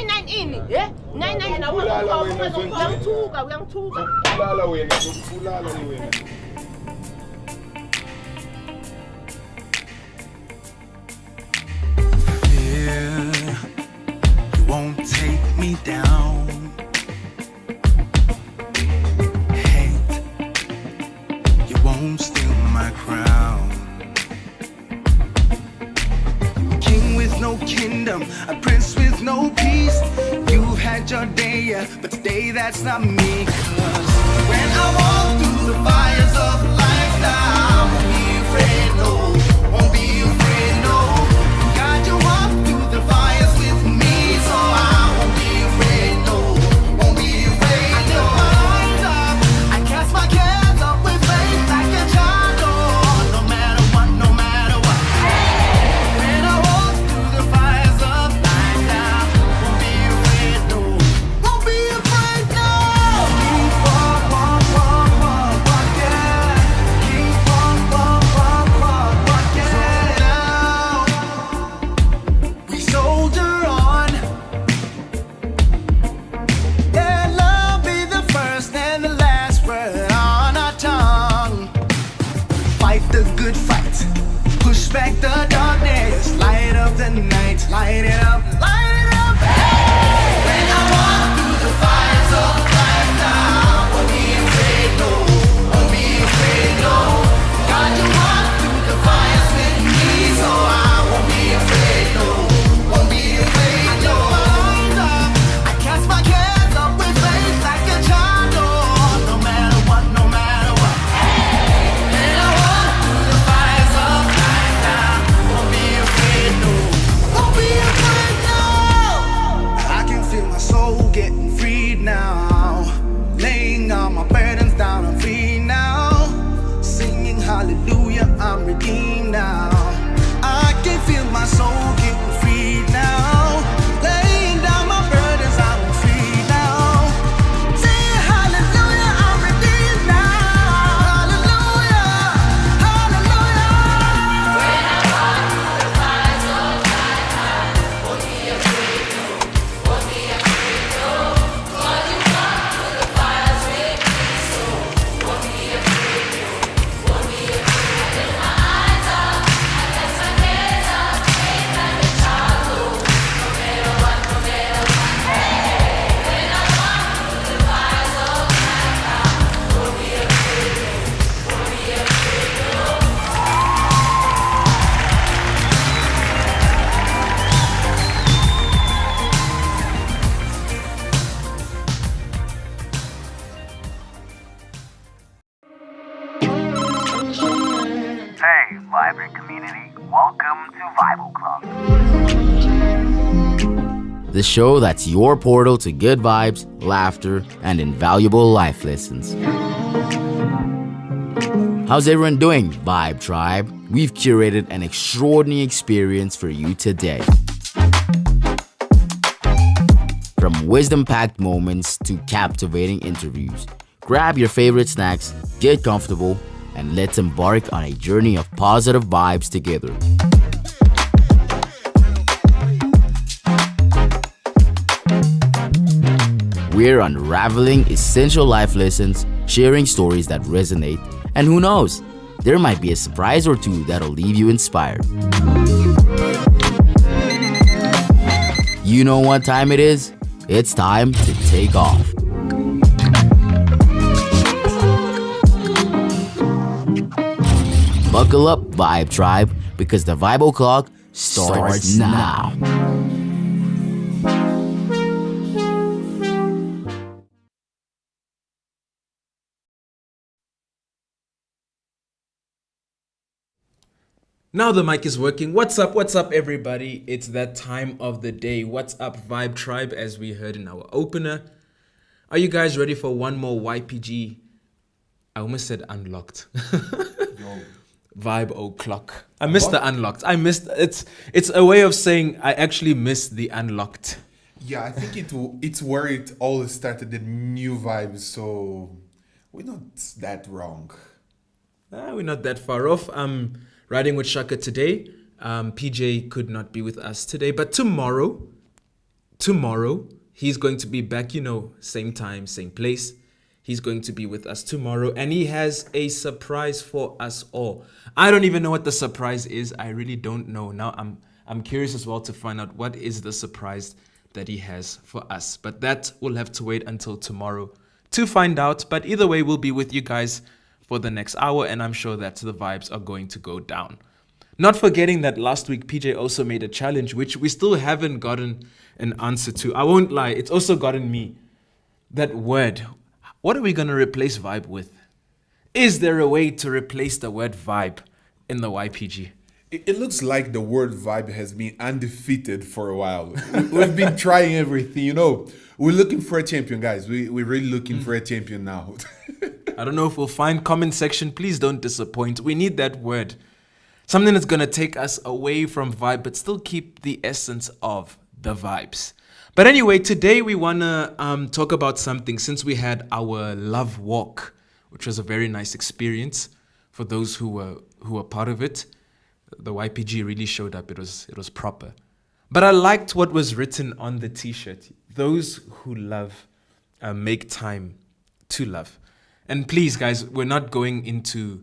9 ini, eh? 9 uyangithuka. Ulala wena. Fear, you won't take me down. Hate, you won't steal my crown. King with no kingdom, a prince with no peace. You've had your day, yeah, but today that's not me. 'Cause when I walk through the fires of life now, won't be afraid, no, won't be afraid, no. God, you walk through the fires with me, so I won't be afraid, no, won't be afraid, no. I lift my arms up, I cast my cares up with faith like a child, oh, no matter what, no matter what. When I walk through the fires of life now, won't be afraid, no, won't be afraid, no. Keep walk, yeah. Keep walk, yeah. So now we soldier on. Yeah, love be the first and the last word on our tongue. Fight the good fight, push back the darkness, light up the night, light it up, light it up. When I walk through the fires of life now, won't be afraid, no, won't be afraid, no. God, you walk through the fires with me, so I won't be afraid, no, won't be afraid, no. I cast my cares up with faith like a child, oh, no matter what, no matter what. When I walk through the fires of life now, won't be afraid, no, won't be afraid, no. I can feel my soul getting freed now, laying all my burdens down, I'm free now, singing hallelujah, I'm redeemed now. I can feel my soul getting freed now, laying down my burdens, I'm free now, singing hallelujah, I'm redeemed now, hallelujah, hallelujah. When I walk through the fires of life now, won't be afraid, no, won't be afraid, no. God, you walk through the fires with me, so won't be afraid, no, won't be afraid. I lift my eyes up, I cast my cares up, faith like a child, oh, no matter what, no matter what. When I walk through the fires of life now, won't be afraid, no, won't be afraid, no. Hey, vibrant community, welcome to Bible Club. The show that's your portal to good vibes, laughter, and invaluable life lessons. How's everyone doing, Vibe Tribe? We've curated an extraordinary experience for you today. From wisdom-packed moments to captivating interviews, grab your favorite snacks, get comfortable, and let's embark on a journey of positive vibes together. We're unraveling essential life lessons, sharing stories that resonate, and who knows, there might be a surprise or two that'll leave you inspired. You know what time it is? It's time to take off. Buckle up, Vibe Tribe, because the Vibe O'Clock starts now. Now the mic is working. What's up, everybody? It's that time of the day. What's up, Vibe Tribe, as we heard in our opener. Are you guys ready for one more YPG? I almost said unlocked. Vibe O'Clock. I missed the unlocked. It's a way of saying I actually missed the unlocked. Yeah, I think it's where it all started, the new vibes, so we're not that wrong. We're not that far off. I'm riding with Shaka today. PJ could not be with us today, but tomorrow tomorrow. He's going to be back, same time, same place. He's going to be with us tomorrow, and he has a surprise for us all. I don't even know what the surprise is. I really don't know. Now I'm curious as well to find out what is the surprise that he has for us. But that will have to wait until tomorrow to find out. But either way, we'll be with you guys for the next hour, and I'm sure that the vibes are going to go down. Not forgetting that last week PJ also made a challenge which we still haven't gotten an answer to. I won't lie, it's also gotten me. That word. What are we going to replace vibe with? Is there a way to replace the word vibe in the YPG? It looks like the word vibe has been undefeated for a while. We've been trying everything, We're looking for a champion, guys. We're really looking for a champion now. I don't know if we'll find comment section. Please don't disappoint. We need that word. Something that's going to take us away from vibe, but still keep the essence of the vibes. But anyway, today we want to talk about something since we had our love walk, which was a very nice experience for those who were part of it. The YPG really showed up. It was proper. But I liked what was written on the t-shirt. Those who love make time to love. And please, guys, we're not going into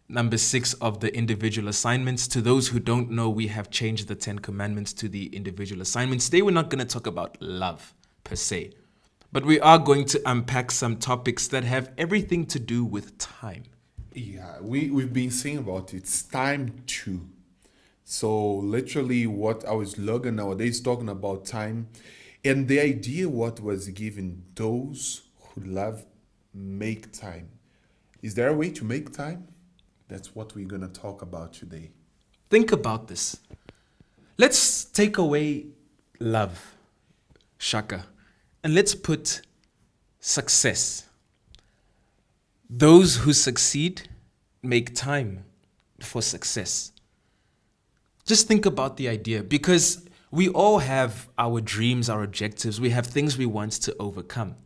number 6 of the individual assignments. To those who don't know, we have changed the 10 commandments to the individual assignments. Today, we're not going to talk about love per se, but we are going to unpack some topics that have everything to do with time. Yeah, we've been saying about it. It's time to. So literally what our slogan nowadays talking about time, and the idea what was given, those who love make time. Is there a way to make time? That's what we're going to talk about today. Think about this. Let's take away love, Shaka, and let's put success. Those who succeed make time for success. Just think about the idea, because we all have our dreams, our objectives. We have things we want to overcome.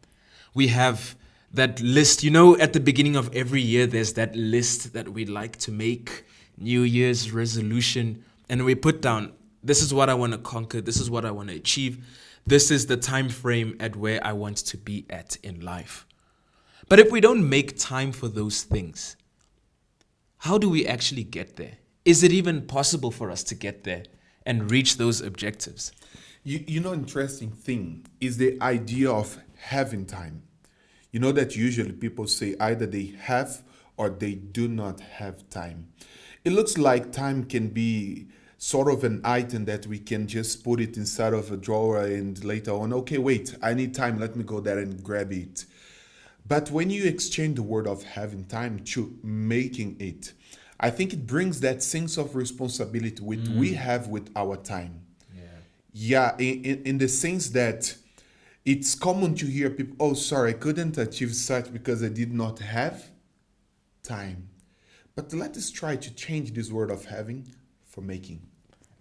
We have that list, at the beginning of every year, there's that list that we like to make, New Year's resolution, and we put down, this is what I want to conquer, this is what I want to achieve, this is the time frame at where I want to be at in life. But if we don't make time for those things, how do we actually get there? Is it even possible for us to get there and reach those objectives? Interesting thing is the idea of having time. You know that usually people say either they have or they do not have time. It looks like time can be sort of an item that we can just put it inside of a drawer and later on, okay, wait, I need time, let me go there and grab it. But when you exchange the word of having time to making it, I think it brings that sense of responsibility we have with our time. Yeah, in the sense that it's common to hear people, oh, sorry, I couldn't achieve such because I did not have time. But let us try to change this word of having for making.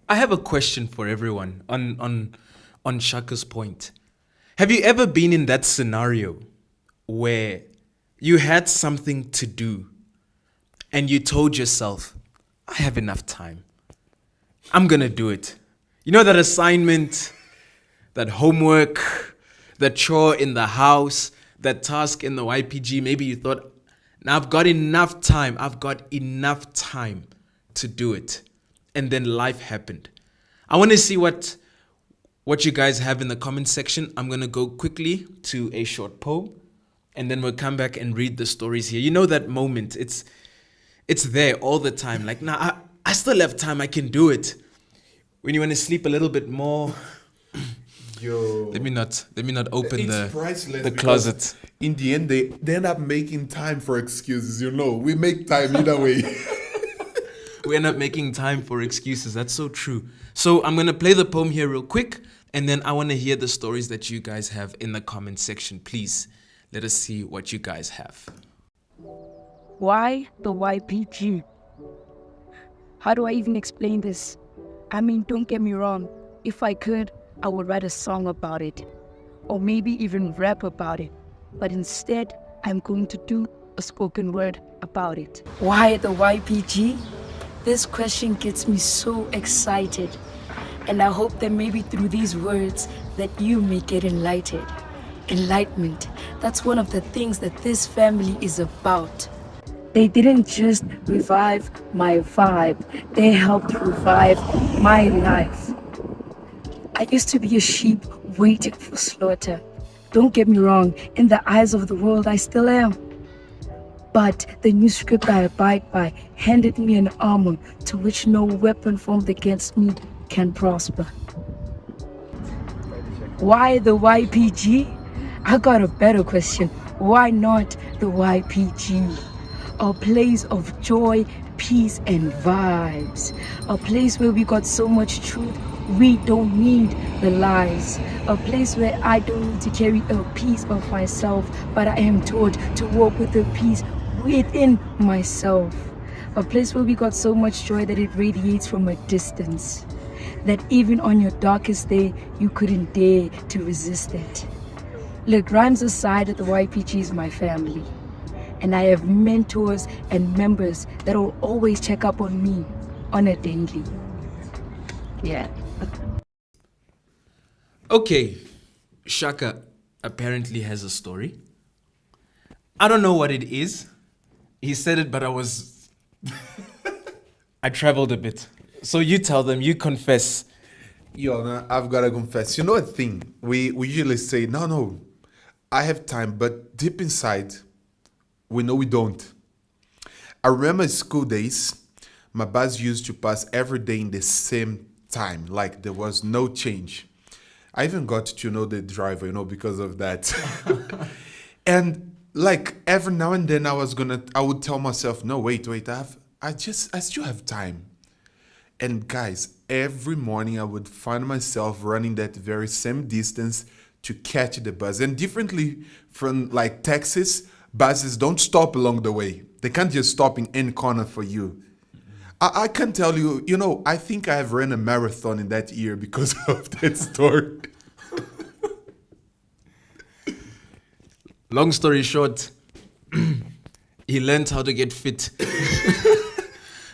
I have a question for everyone on Shaka's point. Have you ever been in that scenario where you had something to do and you told yourself, I have enough time, I'm going to do it? That assignment, that homework, that chore in the house, that task in the YPG, maybe you thought, now I've got enough time to do it. And then life happened. I want to see what you guys have in the comment section. I'm going to go quickly to a short poem, and then we'll come back and read the stories here. That moment, it's there all the time. Like, nah, I still have time, I can do it. When you want to sleep a little bit more, Yo, let me not open the because closet. In the end, they end up making time for excuses. We make time either way. We end up making time for excuses. That's so true. So I'm going to play the poem here real quick, and then I want to hear the stories that you guys have in the comment section. Please, let us see what you guys have. Why the YPG? How do I even explain this? I mean, don't get me wrong. If I could, I would write a song about it, or maybe even rap about it. But instead, I'm going to do a spoken word about it. Why the YPG? This question gets me so excited. And I hope that maybe through these words, that you may get enlightened. Enlightenment, that's one of the things that this family is about. They didn't just revive my vibe, they helped revive my life. I used to be a sheep waiting for slaughter. Don't get me wrong, in the eyes of the world, I still am. But the new script I abide by handed me an armor to which no weapon formed against me can prosper. Why the YPG? I got a better question. Why not the YPG? A place of joy, peace, and vibes. A place where we got so much truth, we don't need the lies. A place where I don't need to carry a piece of myself, but I am taught to walk with a peace within myself. A place where we got so much joy that it radiates from a distance. That even on your darkest day, you couldn't dare to resist it. Look, rhymes aside, the YPG is my family. And I have mentors and members that will always check up on me on a daily. Yeah. Okay, Shaka apparently has a story. I don't know what it is. He said it, but I traveled a bit. So you tell them, you confess. Yo, no, I've got to confess. You know a thing? We usually say, no, I have time. But deep inside, we know we don't. I remember school days, my bus used to pass every day in the same time. Like there was no change. I even got to know the driver, because of that. And like every now and then I would tell myself, no, wait, I still have time. And guys, every morning I would find myself running that very same distance to catch the bus. And differently from like taxis, buses don't stop along the way. They can't just stop in any corner for you. I can tell you, I think I have run a marathon in that year because of that story. Long story short, he learned how to get fit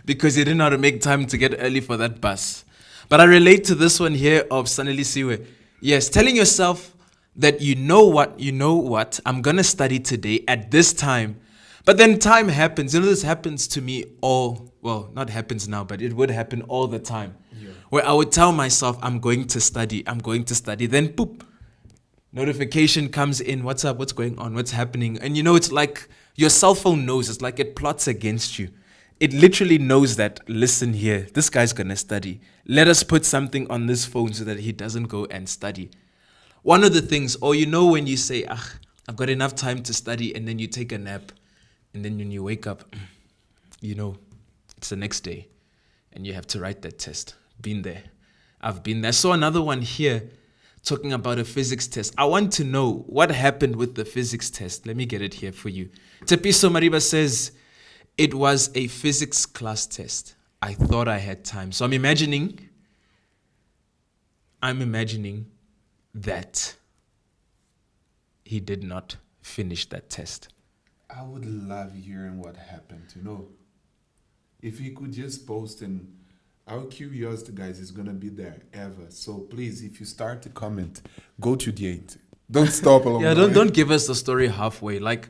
because he didn't know how to make time to get early for that bus. But I relate to this one here of Saneli Siwe. Yes, telling yourself that you know what, I'm going to study today at this time. But then time happens. This happens to me not happens now, but it would happen all the time. Yeah. Where I would tell myself, I'm going to study. Then boop, notification comes in. What's up? What's going on? What's happening? And it's like your cell phone knows. It's like it plots against you. It literally knows that, listen here, this guy's going to study. Let us put something on this phone so that he doesn't go and study. One of the things, when you say, I've got enough time to study, and then you take a nap, and then when you wake up, it's the next day, and you have to write that test. Been there. I've been there. I saw another one here talking about a physics test. I want to know what happened with the physics test. Let me get it here for you. Tepiso Mariba says, it was a physics class test. I thought I had time. So I'm imagining that he did not finish that test. I would love hearing what happened, If he could just post, and our curiosity, guys, is going to be there ever. So please, if you start to comment, go to the end. Don't stop along the way. Don't give us the story halfway. Like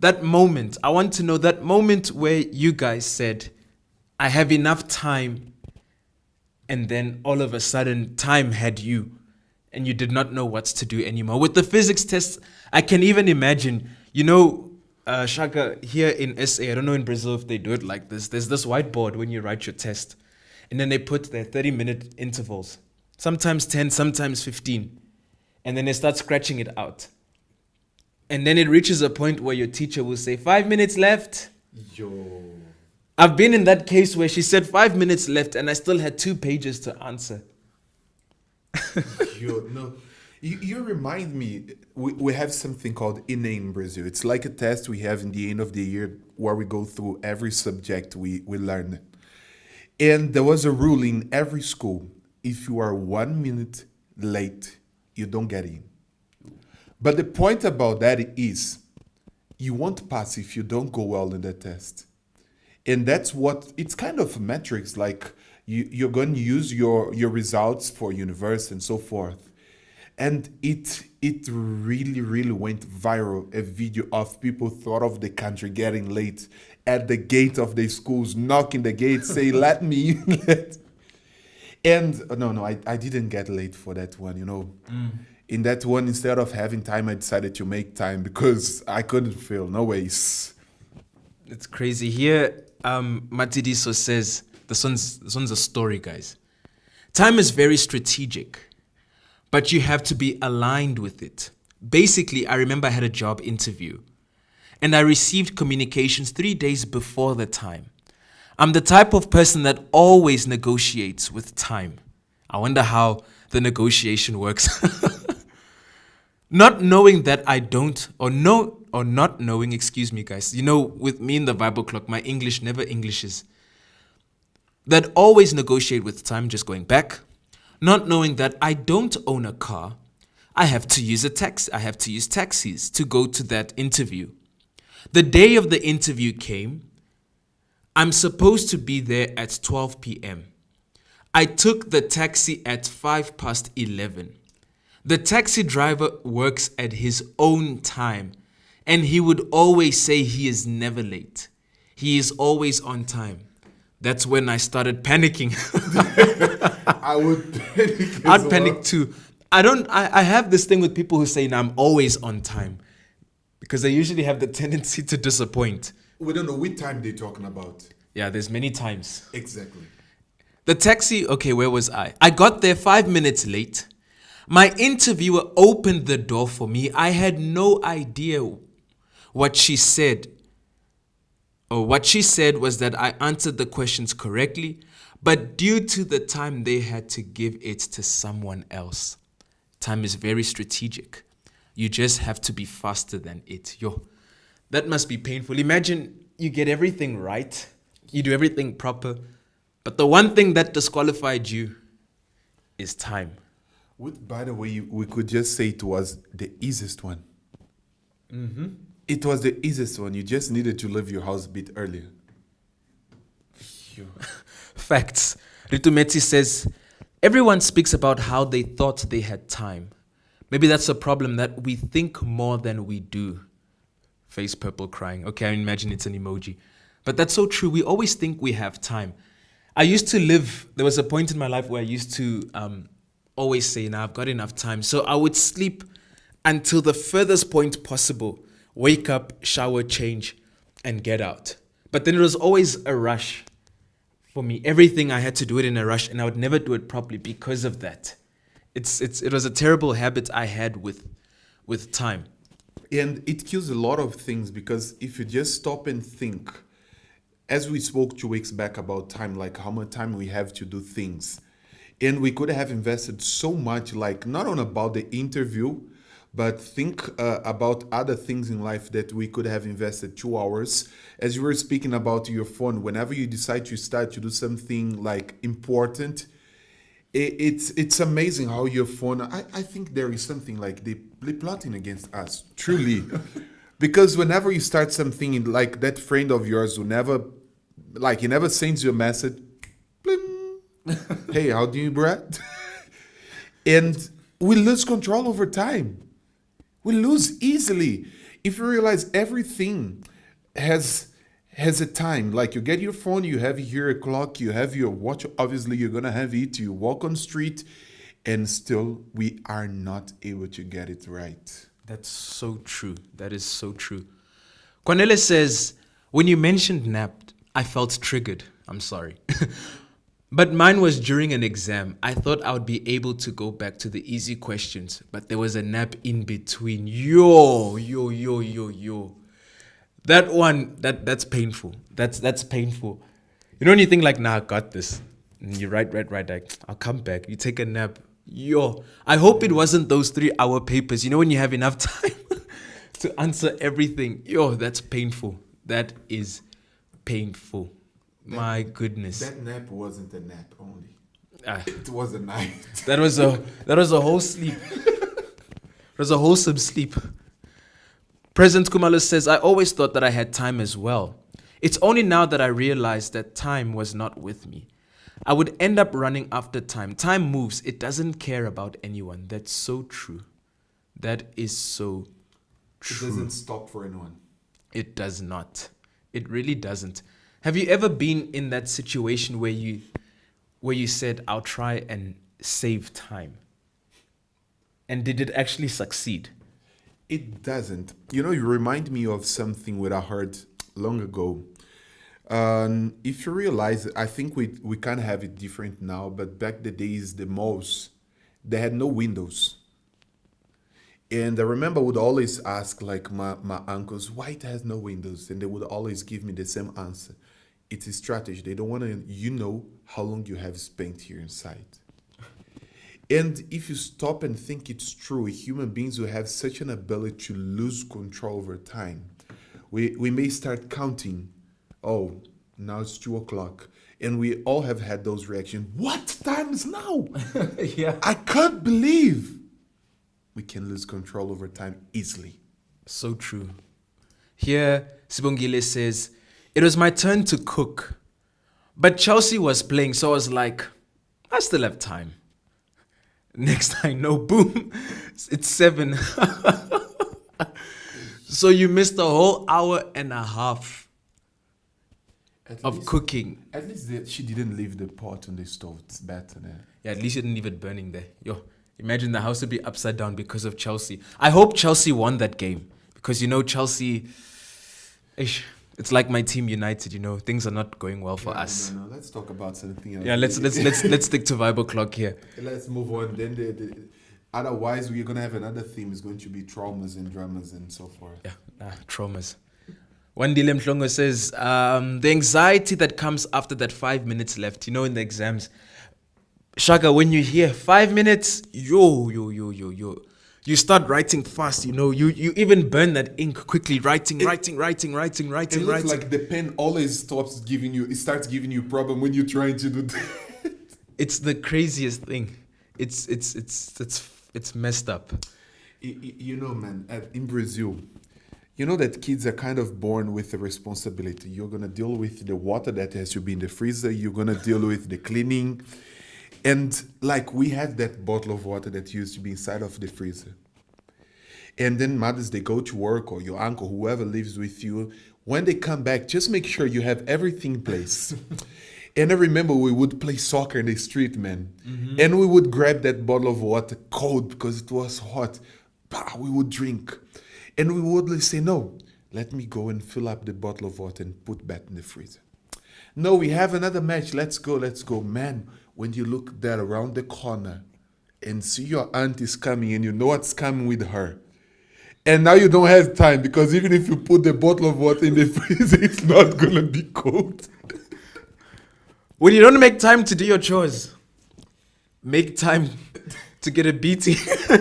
that moment, I want to know that moment where you guys said, I have enough time, and then all of a sudden time had you, and you did not know what to do anymore. With the physics test, I can even imagine, Shaka, here in SA, I don't know in Brazil if they do it like this. There's this whiteboard when you write your test, and then they put their 30-minute intervals, sometimes 10, sometimes 15, and then they start scratching it out. And then it reaches a point where your teacher will say, 5 minutes left. Yo. I've been in that case where she said 5 minutes left, and I still had 2 pages to answer. You remind me, we have something called ENEM in Brazil. It's like a test we have in the end of the year where we go through every subject we learn. And there was a rule in every school. If you are 1 minute late, you don't get in. But the point about that is you won't pass if you don't go well in the test. And that's it's kind of metrics, like you're going to use your results for university and so forth. and it really went viral. A video of people thought of the country getting late at the gate of the schools, knocking the gate, say, "Let me in." And no, I didn't get late for that one. In that one, instead of having time, I decided to make time because I couldn't fail. No ways. It's crazy. Here, Matidiso says, this one's a story, guys. Time is very strategic, but you have to be aligned with it. Basically, I remember I had a job interview and I received communications 3 days before the time. I'm the type of person that always negotiates with time. I wonder how the negotiation works. Not knowing that I don't, or not knowing, excuse me, guys. With me in the Bible clock, my English never Englishes. That always negotiate with time, just going back. Not knowing that I don't own a car, I have to use a taxi. I have to use taxis to go to that interview. The day of the interview came. I'm supposed to be there at 12 p.m. I took the taxi at 11:05. The taxi driver works at his own time, and he would always say he is never late. He is always on time. That's when I started panicking. I would panic. I'd panic too. I have this thing with people who say, I'm always on time, because they usually have the tendency to disappoint. We don't know which time they're talking about. Yeah, there's many times. Exactly. The taxi, okay, where was I? I got there 5 minutes late. My interviewer opened the door for me. I had no idea what she said. What she said was that I answered the questions correctly, but due to the time, they had to give it to someone else. Time is very strategic. You just have to be faster than it. That must be painful. Imagine you get everything right. You do everything proper. But the one thing that disqualified you is time. By the way, we could just say it was the easiest one. Mm-hmm. It was the easiest one. You just needed to leave your house a bit earlier. Facts. Ritumeti says, everyone speaks about how they thought they had time. Maybe that's a problem, that we think more than we do. Face purple crying. Okay, I imagine it's an emoji. But that's so true. We always think we have time. There was a point in my life where I used to always say, I've got enough time. So I would sleep until the furthest point possible. Wake up, shower, change, and get out. But then it was always a rush for me. Everything I had to do it in a rush, and I would never do it properly because of that. It was a terrible habit I had with time. And it kills a lot of things, because if you just stop and think, as we spoke 2 weeks back about time, like how much time we have to do things. And we could have invested so much, like not only about the interview, but think about other things in life that we could have invested 2 hours. As you were speaking about your phone, whenever you decide to start to do something like important, it's amazing how your phone, I think there is something like they're plotting against us, truly. Because whenever you start something, like that friend of yours who he never sends you a message, blim, hey, how do you, Brad? And we lose control over time. We lose easily. If you realize everything has a time, like you get your phone, you have here a clock, you have your watch, obviously you're going to have it, you walk on street, and still we are not able to get it right. That's so true. That is so true. Cornelis says, when you mentioned nap, I felt triggered. I'm sorry. But mine was during an exam. I thought I would be able to go back to the easy questions, but there was a nap in between. Yo. That one, that's painful. That's painful. You know when you think like, I got this. And you write, like, I'll come back. You take a nap. Yo. I hope it wasn't those 3-hour papers. You know when you have enough time to answer everything. Yo, that's painful. That is painful. My goodness. That nap wasn't a nap only. It was a night. That was a whole sleep. It was a wholesome sleep. President Kumalo says, I always thought that I had time as well. It's only now that I realized that time was not with me. I would end up running after time. Time moves. It doesn't care about anyone. That's so true. That is so true. It doesn't stop for anyone. It does not. It really doesn't. Have you ever been in that situation where you said, I'll try and save time? And did it actually succeed? It doesn't. You know, you remind me of something that I heard long ago. If you realize, I think we kind of have it different now, but back the days, the malls, they had no windows. And I remember I would always ask like my uncles, why it has no windows? And they would always give me the same answer. It's a strategy. They don't want to, know how long you have spent here inside. And if you stop and think it's true, human beings will have such an ability to lose control over time. We may start counting. Oh, now it's 2:00. And we all have had those reactions. What time is now? Yeah. I can't believe. We can lose control over time easily. So true. Here, Sibongile says, it was my turn to cook. But Chelsea was playing, so I was like, I still have time. Next I know, boom, it's 7. So you missed a whole hour and a half of cooking. At least she didn't leave the pot on the stove. It's better there. Yeah, at least you didn't leave it burning there. Yo, imagine the house would be upside down because of Chelsea. I hope Chelsea won that game because, Chelsea, it's like my team United, things are not going well for us. No, let's talk about something else. Yeah, let's stick to Bible Clock here. Let's move on. Then otherwise we're gonna have another theme. It's going to be traumas and dramas and so forth. Yeah, traumas. Wandile Mhlongo says, the anxiety that comes after that 5 minutes left, in the exams. Shaka, when you hear 5 minutes, you start writing fast, you even burn that ink quickly, writing. It looks like the pen always starts giving you problem when you're trying to do that. It's the craziest thing. It's messed up. Man, in Brazil, that kids are kind of born with a responsibility. You're going to deal with the water that has to be in the freezer. You're going to deal with the cleaning. And like we had that bottle of water that used to be inside of the freezer. And then mothers, they go to work, or your uncle, whoever lives with you. When they come back, just make sure you have everything in place. And I remember we would play soccer in the street, man. Mm-hmm. And we would grab that bottle of water cold because it was hot. We would drink. And we would say, no, let me go and fill up the bottle of water and put back in the freezer. No, we have another match. Let's go. Man, when you look there around the corner and see your aunt is coming and you know what's coming with her. And now you don't have time because even if you put the bottle of water in the freezer, it's not going to be cold. When you don't make time to do your chores, make time to get a beating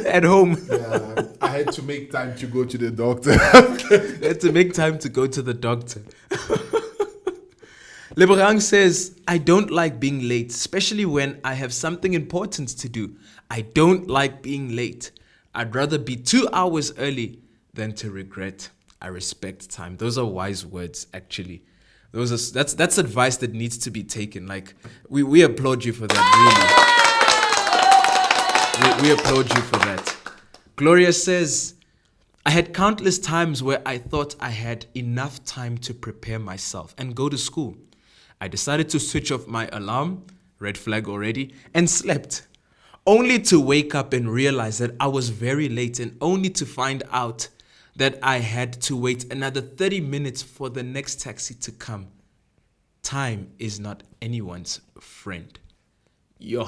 at home. Yeah, I had to make time to go to the doctor. I had to make time to go to the doctor. Leborang says, I don't like being late, especially when I have something important to do. I don't like being late. I'd rather be 2 hours early than to regret. I respect time. Those are wise words, actually. That's advice that needs to be taken. Like, we applaud you for that, really. We applaud you for that. Gloria says, I had countless times where I thought I had enough time to prepare myself and go to school. I decided to switch off my alarm, red flag already, and slept. Only to wake up and realize that I was very late, and only to find out that I had to wait another 30 minutes for the next taxi to come. Time is not anyone's friend. Yo.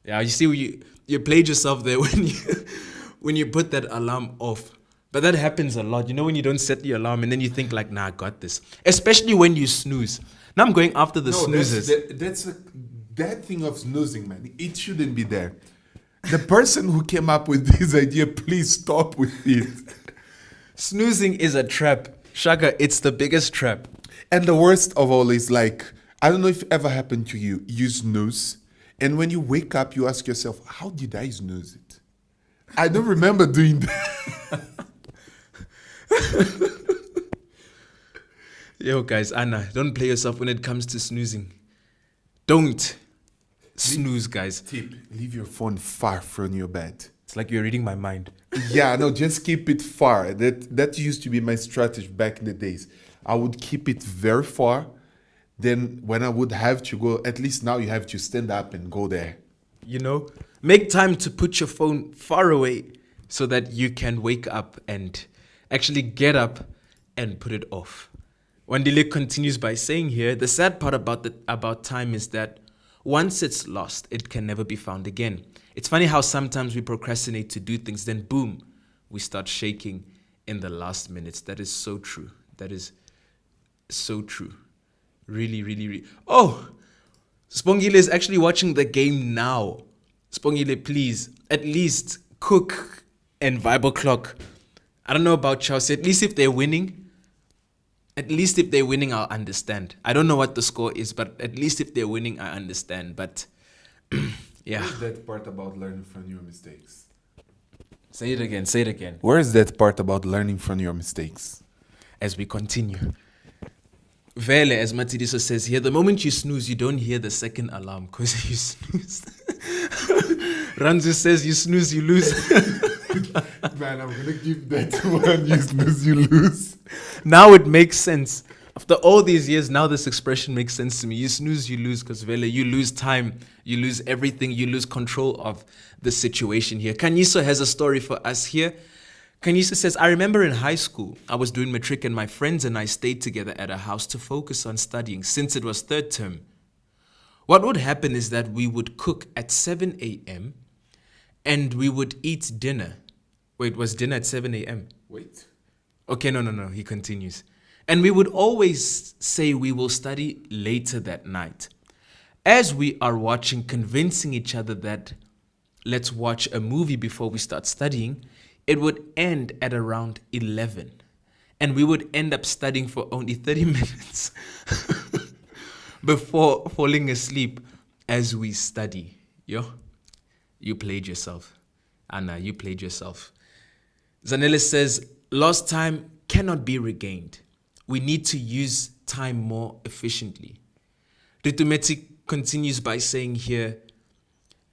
Yeah, you see, you played yourself there when you put that alarm off. But that happens a lot. When you don't set the alarm and then you think like, nah, I got this. Especially when you snooze. Now I'm going after the snoozers. That thing of snoozing, man. It shouldn't be there. The person who came up with this idea, please stop with it. Snoozing is a trap. Shaka, it's the biggest trap. And the worst of all is like, I don't know if it ever happened to you. You snooze. And when you wake up, you ask yourself, how did I snooze it? I don't remember doing that. Yo, guys, Anna, don't play yourself when it comes to snoozing. Don't snooze, guys. Tip: leave your phone far from your bed. It's like you're reading my mind. Yeah, no, just keep it far. That used to be my strategy back in the days. I would keep it very far. Then when I would have to go, at least now you have to stand up and go there. You know, make time to put your phone far away so that you can wake up and actually get up and put it off. Wandile continues by saying here, the sad part about time is that once it's lost, it can never be found again. It's funny how sometimes we procrastinate to do things, then boom, we start shaking in the last minutes. That is so true. That is so true. Really, really, really. Oh, Spongile is actually watching the game now. Spongile, please, at least cook and Bible clock. I don't know about Chelsea. At least if they're winning, I'll understand. I don't know what the score is, but at least if they're winning, I understand. But yeah. Where's that part about learning from your mistakes? Say it again. Say it again. Where is that part about learning from your mistakes? As we continue. Vele, as Matidiso says here, the moment you snooze, you don't hear the second alarm because you snooze. Ranzu says you snooze, you lose. Man, I'm gonna give that one. You snooze, you lose. Now it makes sense. After all these years, now this expression makes sense to me. You snooze, you lose, because Vele, you lose time, you lose everything, you lose control of the situation here. Kanyiso has a story for us here. Kanyiso says, I remember in high school, I was doing matric and my friends and I stayed together at a house to focus on studying since it was third term. What would happen is that we would cook at 7 a.m. and we would eat dinner. Wait, was dinner at 7 a.m.? Wait. Okay, no, he continues. And we would always say we will study later that night. As we are watching, convincing each other that let's watch a movie before we start studying, it would end at around 11. And we would end up studying for only 30 minutes before falling asleep as we study. You played yourself. Anna, you played yourself. Zanella says, lost time cannot be regained. We need to use time more efficiently. Ritumeti continues by saying here,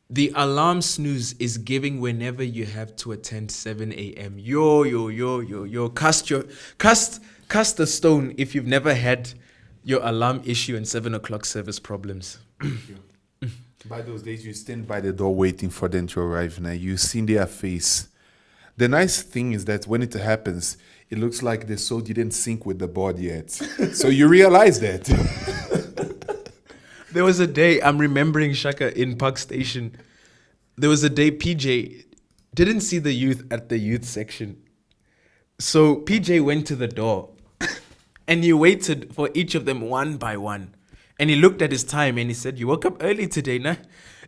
the alarm snooze is giving whenever you have to attend 7 a.m. Yo. Cast a stone if you've never had your alarm issue and 7 o'clock service problems. By those days, you stand by the door waiting for them to arrive. Now you see their face. The nice thing is that when it happens, it looks like the soul didn't sync with the body yet. So you realize that. There was a day, I'm remembering Shaka in Park Station. There was a day PJ didn't see the youth at the youth section. So PJ went to the door and he waited for each of them one by one. And he looked at his time and he said, you woke up early today, nah?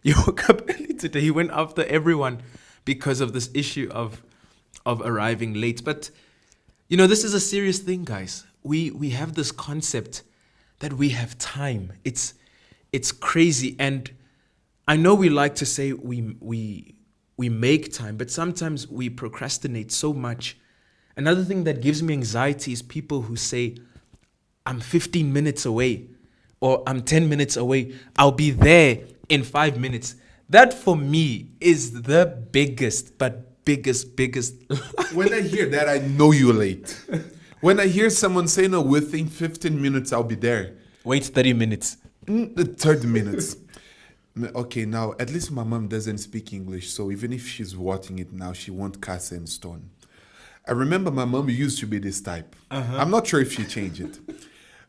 You woke up early today. He went after everyone because of this issue of arriving late. But, this is a serious thing, guys. We have this concept that we have time. It's crazy. And I know we like to say we make time, but sometimes we procrastinate so much. Another thing that gives me anxiety is people who say, I'm 15 minutes away or I'm 10 minutes away. I'll be there in 5 minutes. That for me is the biggest. When I hear that, I know you're late. When I hear someone say, no, within 15 minutes, I'll be there. Wait 30 minutes. 30 minutes. Okay, now, at least my mom doesn't speak English, so even if she's watching it now, she won't cast in stone. I remember my mom used to be this type. I'm not sure if she changed it.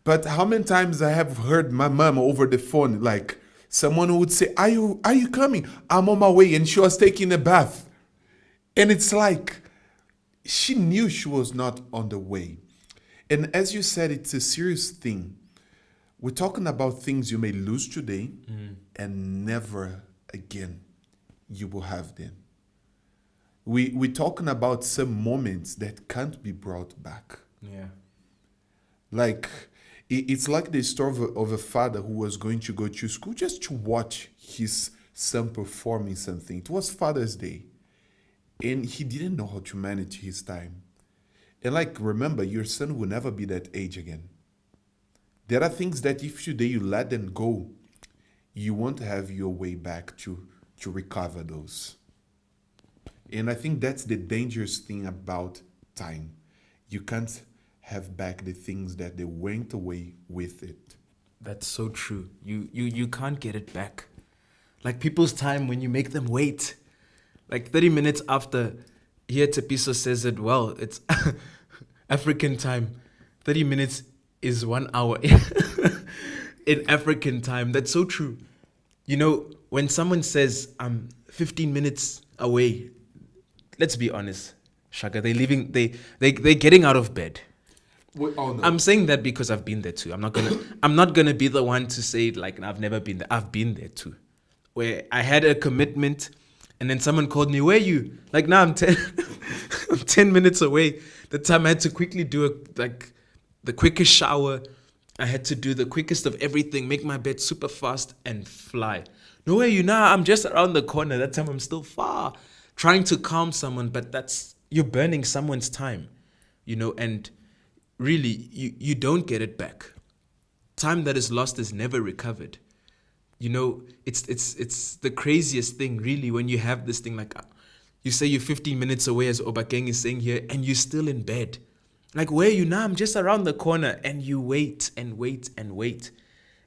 But how many times I have heard my mom over the phone, like, someone who would say, are you coming? I'm on my way, and she was taking a bath. And it's like, she knew she was not on the way. And as you said, it's a serious thing. We're talking about things you may lose today and never again you will have them. We're talking about some moments that can't be brought back. Yeah. Like, it's like the story of a father who was going to go to school just to watch his son performing something. It was Father's Day. And he didn't know how to manage his time. And remember, your son will never be that age again. There are things that if today you let them go, you won't have your way back to recover those. And I think that's the dangerous thing about time. You can't have back the things that they went away with it. That's so true. You can't get it back. Like people's time when you make them wait. Like 30 minutes after, here Tepiso says it well. It's African time. 30 minutes is 1 hour in African time. That's so true. You know, when someone says I'm 15 minutes away, let's be honest, Shaka, they're leaving. They're getting out of bed. Oh, no. I'm saying that because I've been there too. I'm not gonna be the one to say like I've never been there. I've been there too, where I had a commitment, and then someone called me. Where are you? Like now I'm 10, I'm 10 minutes away. The time I had to quickly do the quickest shower. I had to do the quickest of everything, make my bed super fast and fly. No, where are you now? I'm just around the corner. That time I'm still far, trying to calm someone, but you're burning someone's time, you know, and really, you don't get it back. Time that is lost is never recovered. You know, it's the craziest thing, really, when you have this thing like, you say you're 15 minutes away, as Obakeng is saying here, and you're still in bed. Like, where are you now? I'm just around the corner. And you wait and wait and wait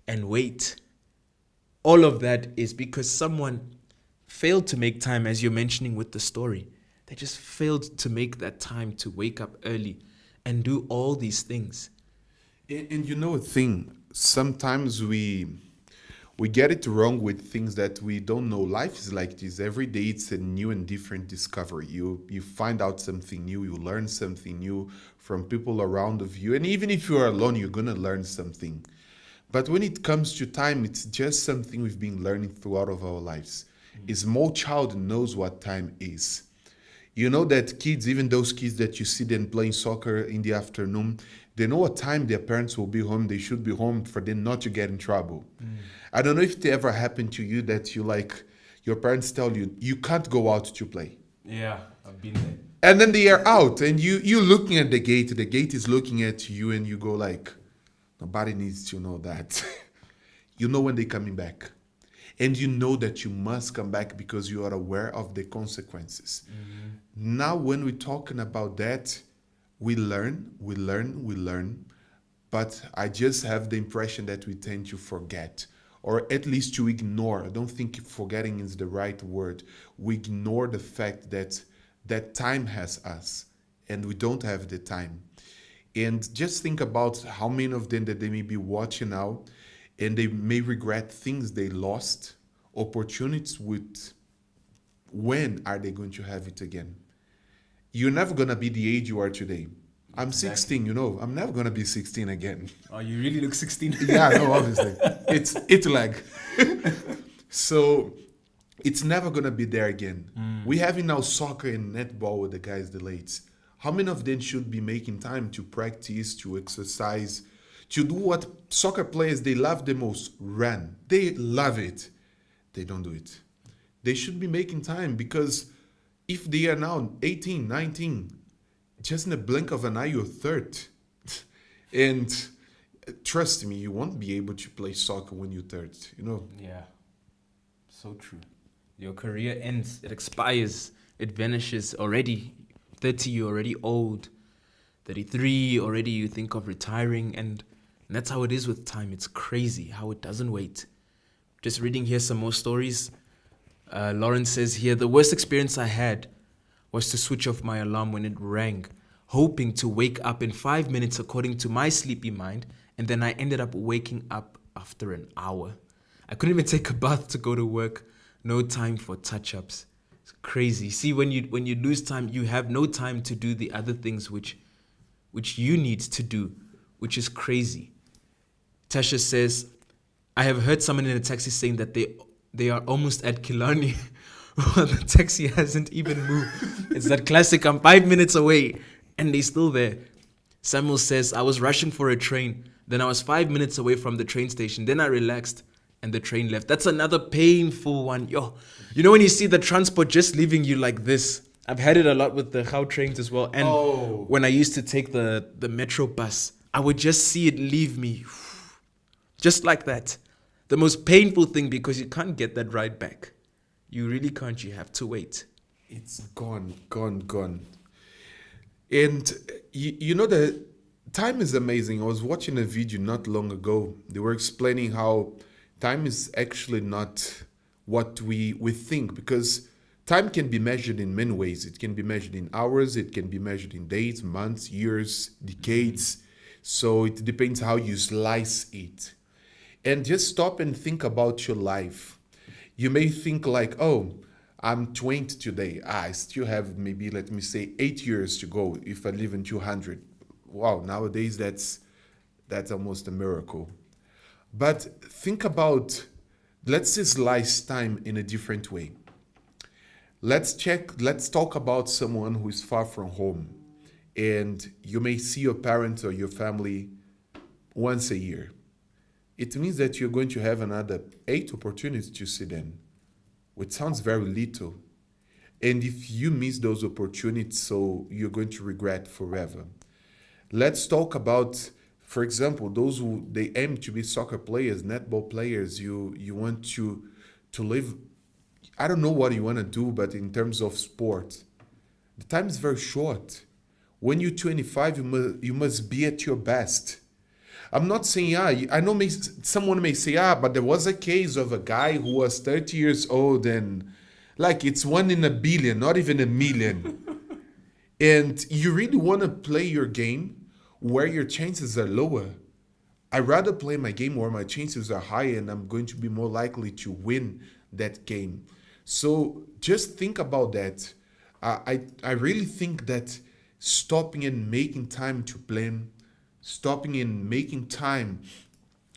and wait. All of that is because someone failed to make time, as you're mentioning with the story. They just failed to make that time to wake up early and do all these things. And you know a thing, sometimes we get it wrong with things that we don't know. Life is like this. Every day it's a new and different discovery. You find out something new, you learn something new from people around of you. And even if you are alone, you're gonna learn something. But when it comes to time, it's just something we've been learning throughout of our lives. A small child knows what time is. You know that kids, even those kids that you see them playing soccer in the afternoon, they know what time their parents will be home. They should be home for them not to get in trouble. I don't know if it ever happened to you that your parents tell you, you can't go out to play. Yeah, I've been there. And then they are out and you looking at the gate is looking at you and you go like, nobody needs to know that. You know when they're coming back. And you know that you must come back because you are aware of the consequences. Now, when we're talking about that, we learn. But I just have the impression that we tend to forget, or at least to ignore. I don't think forgetting is the right word. We ignore the fact that time has us and we don't have the time. And just think about how many of them that they may be watching now and they may regret things they lost, opportunities with. When are they going to have it again? You're never going to be the age you are today. I'm 16, you know. I'm never going to be 16 again. Oh, you really look 16? Yeah, no, obviously. It's like. So it's never going to be there again. We have in now soccer and netball with the guys, the lates. How many of them should be making time to practice, to exercise, to do what soccer players, they love the most? Run. They love it. They don't do it. They should be making time because if they are now 18, 19, just in a blink of an eye, you're 30. And trust me, you won't be able to play soccer when you're 30, you know? Yeah, so true. Your career ends, it expires, it vanishes already. 30, you're already old. 33, already you think of retiring. And that's how it is with time. It's crazy how it doesn't wait. Just reading here some more stories. Lawrence says here, the worst experience I had was to switch off my alarm when it rang, hoping to wake up in 5 minutes according to my sleepy mind, and then I ended up waking up after an hour. I couldn't even take a bath to go to work. No time for touch-ups. It's crazy. See, when you lose time, you have no time to do the other things which you need to do, which is crazy. Tasha says, I have heard someone in a taxi saying that they are almost at Killarney while the taxi hasn't even moved. It's that classic, I'm 5 minutes away and they're still there. Samuel says, I was rushing for a train. Then I was 5 minutes away from the train station. Then I relaxed and the train left. That's another painful one. Yo, you know when you see the transport just leaving you like this? I've had it a lot with the Gau trains as well. And when I used to take the metro bus, I would just see it leave me. Just like that. the most painful thing because you can't get that right back. You really can't. You have to wait. It's gone, gone, gone. And you know the time is amazing. I was watching a video not long ago. They were explaining how time is actually not what we think, because time can be measured in many ways. It can be measured in hours, it can be measured in days, months, years, decades. So it depends how you slice it. And just stop and think about your life. You may think like, oh, I'm 20 today. I still have maybe, let me say, 8 years to go if I live in 200. Wow, nowadays that's almost a miracle. But think about, let's just slice time in a different way. Let's talk about someone who is far from home, and you may see your parents or your family once a year. It means that you're going to have another 8 opportunities to see them, which sounds very little. And if you miss those opportunities, so you're going to regret forever. Let's talk about, for example, those who they aim to be soccer players, netball players. You want to live. I don't know what you want to do, but in terms of sport, the time is very short. When you're 25, you must be at your best. I'm not saying, I know someone may say, but there was a case of a guy who was 30 years old and like it's 1 in a billion, not even a million. And you really want to play your game where your chances are lower. I'd rather play my game where my chances are higher and I'm going to be more likely to win that game. So just think about that. I really think that stopping and making time to plan, stopping and making time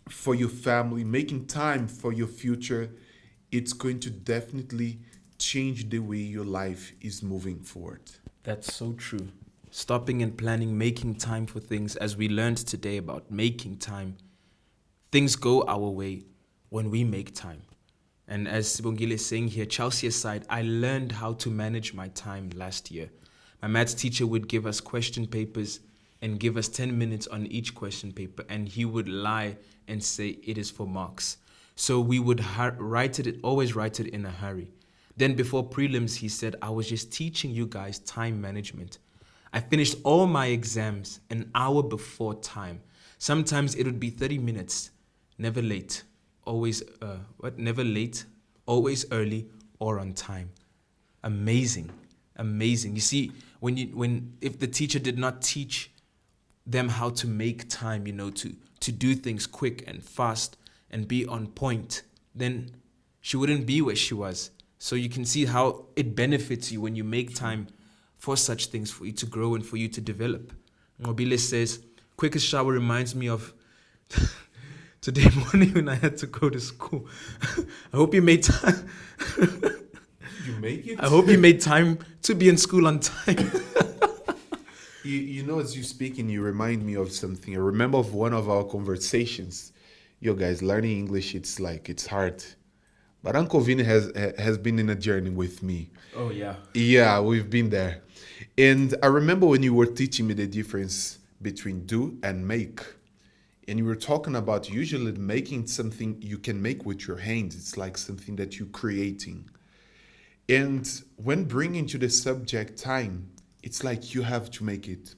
for your family, making time for your future, it's going to definitely change the way your life is moving forward. That's so true. Stopping and planning, making time for things, as we learned today about making time. Things go our way when we make time. And as Sibongile is saying here, Chelsea aside, I learned how to manage my time last year. My maths teacher would give us question papers and give us 10 minutes on each question paper, and he would lie and say it is for marks. So we would always write it in a hurry. Then before prelims, he said, I was just teaching you guys time management. I finished all my exams an hour before time. Sometimes it would be 30 minutes, never late, never late, always early or on time. Amazing. You see, if the teacher did not teach them how to make time, to do things quick and fast and be on point, then she wouldn't be where she was. So you can see how it benefits you when you make time for such things, for you to grow and for you to develop. Mobile says, quickest shower reminds me of today morning when I had to go to school. I hope you made time. You make it? I hope you made time to be in school on time. As you're speaking, you remind me of something. I remember of one of our conversations. Yo, guys, learning English, it's hard. But Uncle Vini has been in a journey with me. Oh, yeah. Yeah, we've been there. And I remember when you were teaching me the difference between do and make. And you were talking about usually making something you can make with your hands. It's like something that you're creating. And when bringing to the subject time, it's like you have to make it.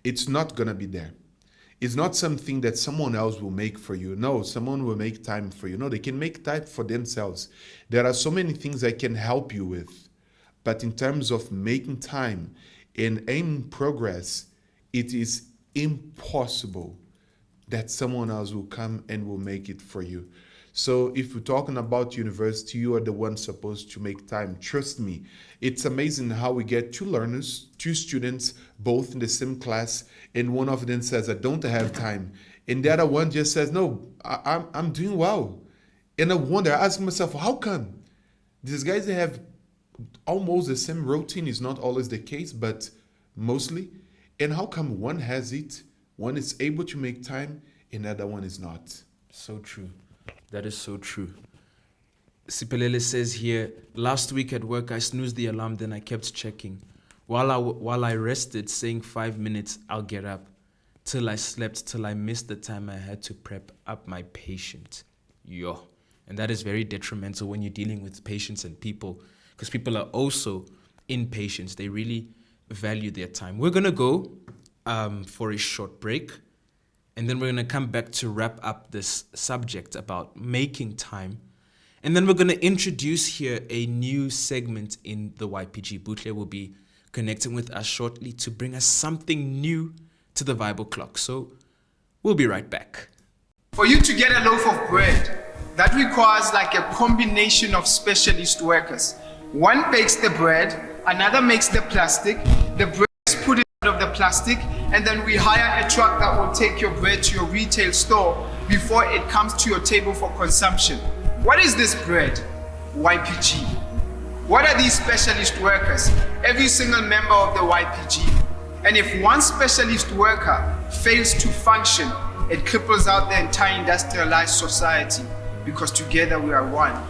It's not going to be there. It's not something that someone else will make for you. No, someone will make time for you. No, they can make time for themselves. There are so many things I can help you with. But in terms of making time and aiming progress, it is impossible that someone else will come and will make it for you. So if we're talking about university, you are the one supposed to make time. Trust me, it's amazing how we get 2 learners, 2 students, both in the same class, and one of them says, I don't have time. And the other one just says, no, I'm doing well. And I wonder, I ask myself, how come? These guys, they have almost the same routine. Is not always the case, but mostly. And how come one has it, one is able to make time, and the other one is not? So true. That is so true. Sipelele says here, last week at work, I snoozed the alarm, then I kept checking. While I rested, saying 5 minutes, I'll get up. Till I slept, till I missed the time I had to prep up my patient. Yo. And that is very detrimental when you're dealing with patients and people, because people are also impatient. They really value their time. We're going to go for a short break, and then we're going to come back to wrap up this subject about making time. And then we're going to introduce here a new segment in the YPG. Butle will be connecting with us shortly to bring us something new to the Bible clock. So we'll be right back. For you to get a loaf of bread, that requires like a combination of specialist workers. One bakes the bread, another makes the plastic, the bread is put out of the plastic, and then we hire a truck that will take your bread to your retail store before it comes to your table for consumption. What is this bread? YPG. What are these specialist workers? Every single member of the YPG. And if one specialist worker fails to function, it cripples out the entire industrialized society, because together we are one.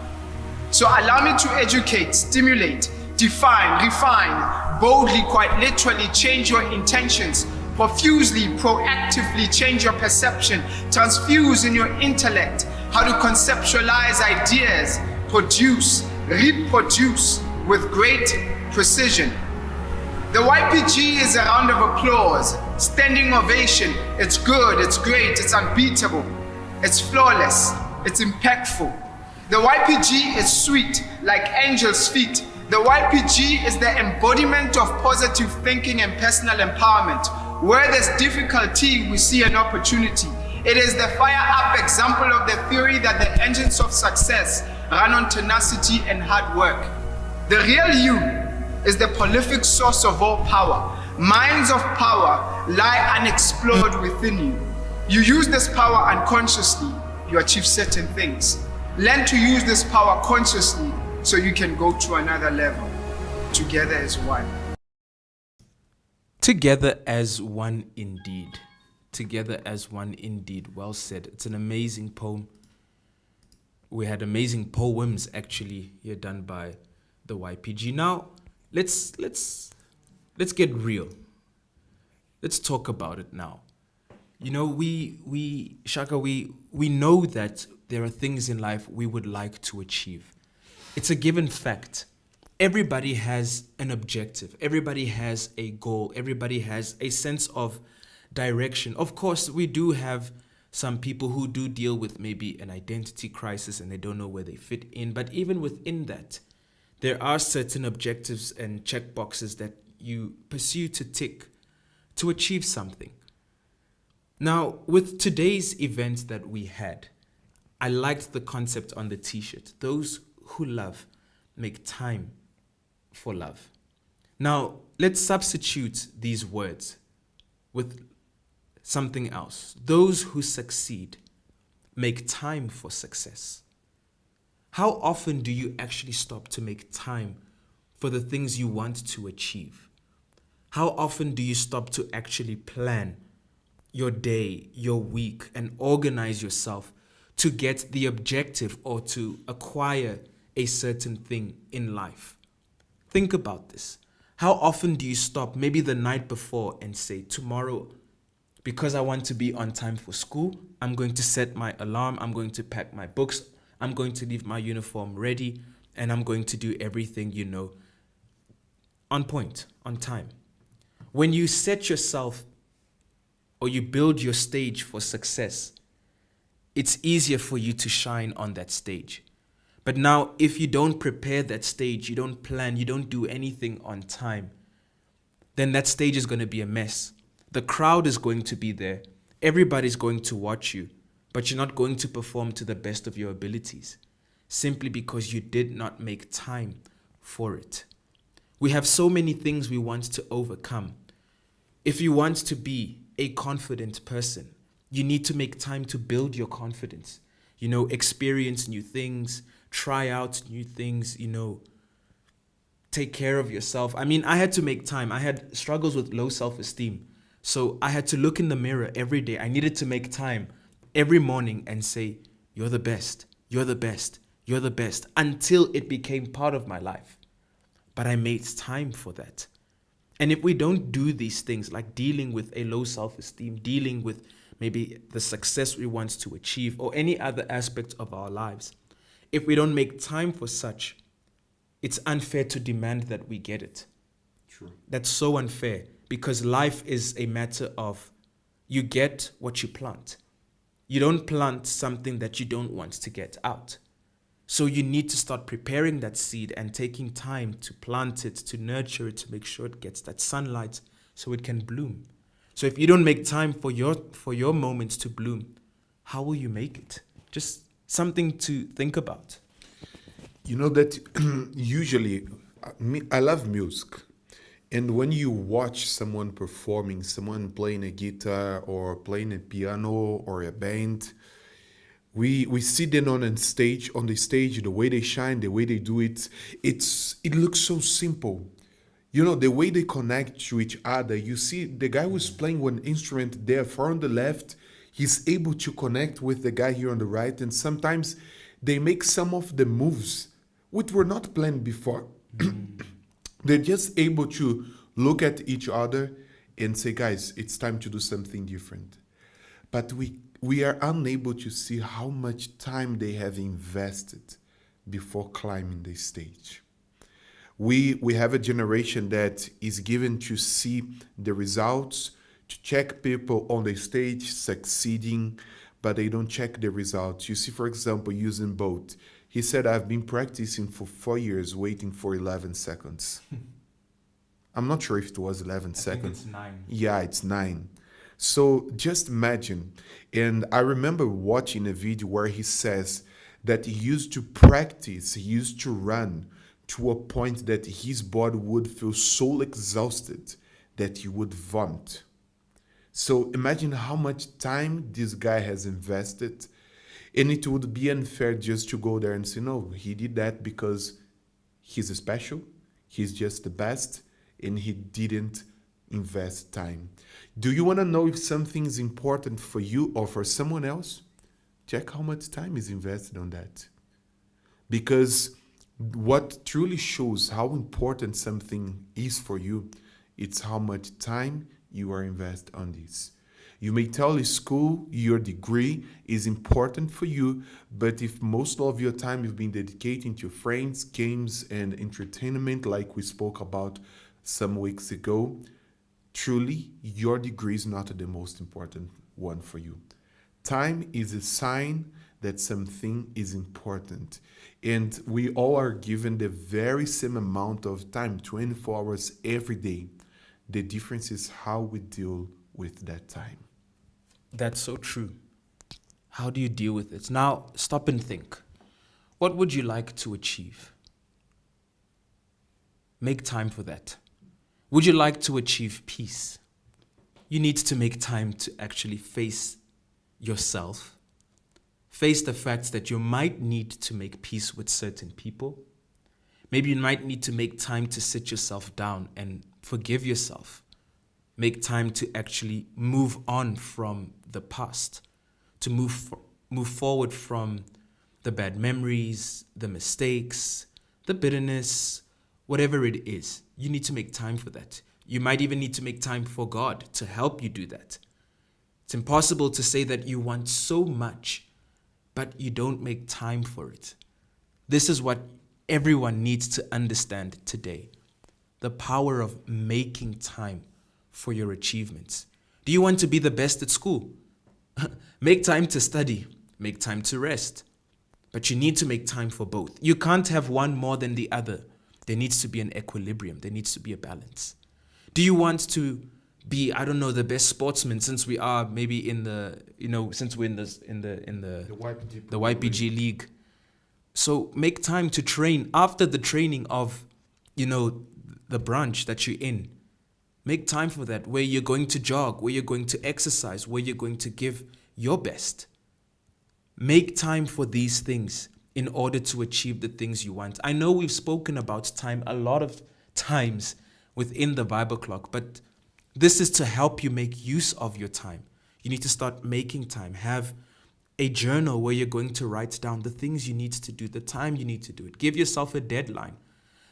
So allow me to educate, stimulate, define, refine, boldly, quite literally change your intentions, profusely, proactively change your perception, transfuse in your intellect, how to conceptualize ideas, produce, reproduce with great precision. The YPG is a round of applause, standing ovation. It's good, it's great, it's unbeatable, it's flawless, it's impactful. The YPG is sweet, like angels' feet. The YPG is the embodiment of positive thinking and personal empowerment. Where there's difficulty, we see an opportunity. It is the fire-up example of the theory that the engines of success run on tenacity and hard work. The real you is the prolific source of all power. Mines of power lie unexplored within you. You use this power unconsciously, you achieve certain things. Learn to use this power consciously so you can go to another level. Together as one. Together as one indeed. Together as one indeed. Well said. It's an amazing poem. We had amazing poems actually here done by the YPG. Now, let's get real. Let's talk about it now. You know, we know that there are things in life we would like to achieve. It's a given fact. Everybody has an objective. Everybody has a goal. Everybody has a sense of direction. Of course, we do have some people who do deal with maybe an identity crisis and they don't know where they fit in. But even within that, there are certain objectives and check boxes that you pursue to tick to achieve something. Now, with today's events that we had, I liked the concept on the t-shirt. Those who love make time for love. Now, let's substitute these words with something else. Those who succeed make time for success. How often do you actually stop to make time for the things you want to achieve? How often do you stop to actually plan your day, your week, and organize yourself to get the objective or to acquire a certain thing in life? Think about this. How often do you stop maybe the night before and say, tomorrow, because I want to be on time for school, I'm going to set my alarm, I'm going to pack my books, I'm going to leave my uniform ready, and I'm going to do everything, on point, on time. When you set yourself or you build your stage for success, it's easier for you to shine on that stage. But now, if you don't prepare that stage, you don't plan, you don't do anything on time, then that stage is going to be a mess. The crowd is going to be there. Everybody's going to watch you, but you're not going to perform to the best of your abilities simply because you did not make time for it. We have so many things we want to overcome. If you want to be a confident person, you need to make time to build your confidence. Experience new things, try out new things, take care of yourself. I had to make time. I had struggles with low self-esteem. So I had to look in the mirror every day. I needed to make time every morning and say, you're the best, you're the best, you're the best, until it became part of my life. But I made time for that. And if we don't do these things, like dealing with a low self-esteem, dealing with maybe the success we want to achieve, or any other aspect of our lives, if we don't make time for such, it's unfair to demand that we get it. True. That's so unfair, because life is a matter of you get what you plant. You don't plant something that you don't want to get out. So you need to start preparing that seed and taking time to plant it, to nurture it, to make sure it gets that sunlight so it can bloom. So if you don't make time for your moments to bloom, how will you make it? Just something to think about. You know that usually, I love music. And when you watch someone performing, someone playing a guitar or playing a piano or a band, we see them on the stage, the way they shine, the way they do it. It looks so simple. You know, the way they connect to each other. You see the guy who's playing one instrument there far on the left, he's able to connect with the guy here on the right. And sometimes they make some of the moves which were not planned before. They're just able to look at each other and say, guys, it's time to do something different. But we are unable to see how much time they have invested before climbing the stage. We have a generation that is given to see the results, to check people on the stage succeeding, but they don't check the results. You see, for example, Usain Bolt. He said, I've been practicing for 4 years, waiting for 11 seconds. I'm not sure if it was 11 seconds. I think it's 9. Yeah, it's 9. So just imagine. And I remember watching a video where he says that he used to practice, he used to run to a point that his body would feel so exhausted that he would vomit. So imagine how much time this guy has invested. And it would be unfair just to go there and say, no, he did that because he's special, he's just the best, and he didn't invest time. Do you want to know if something is important for you or for someone else? Check how much time is invested on that. Because what truly shows how important something is for you, it's how much time you are invested on this. You may tell a school your degree is important for you, but if most of your time you've been dedicating to friends, games, and entertainment, like we spoke about some weeks ago, truly your degree is not the most important one for you. Time is a sign that something is important. And we all are given the very same amount of time, 24 hours every day. The difference is how we deal with that time. That's so true. How do you deal with it? Now, stop and think. What would you like to achieve? Make time for that. Would you like to achieve peace? You need to make time to actually face yourself. Face the fact that you might need to make peace with certain people. Maybe you might need to make time to sit yourself down and forgive yourself. Make time to actually move on from the past, to move forward from the bad memories, the mistakes, the bitterness, whatever it is. You need to make time for that. You might even need to make time for God to help you do that. It's impossible to say that you want so much, but you don't make time for it. This is what everyone needs to understand today. The power of making time for your achievements. Do you want to be the best at school? Make time to study. Make time to rest. But you need to make time for both. You can't have one more than the other. There needs to be an equilibrium. There needs to be a balance. Do you want to be, I don't know, the best sportsman, since we are maybe in the, since we're in the YPG league? So make time to train after the training of, the branch that you're in. Make time for that, where you're going to jog, where you're going to exercise, where you're going to give your best. Make time for these things in order to achieve the things you want. I know we've spoken about time a lot of times within the Bible clock, but this is to help you make use of your time. You need to start making time. Have a journal where you're going to write down the things you need to do, the time you need to do it. Give yourself a deadline.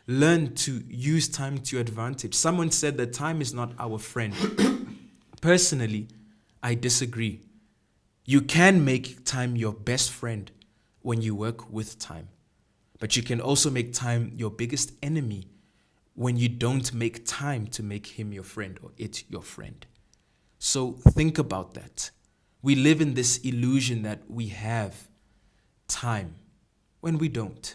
Learn to use time to your advantage. Someone said that time is not our friend. Personally, I disagree. You can make time your best friend when you work with time. But you can also make time your biggest enemy when you don't make time to make him your friend or it your friend. So think about that. We live in this illusion that we have time when we don't.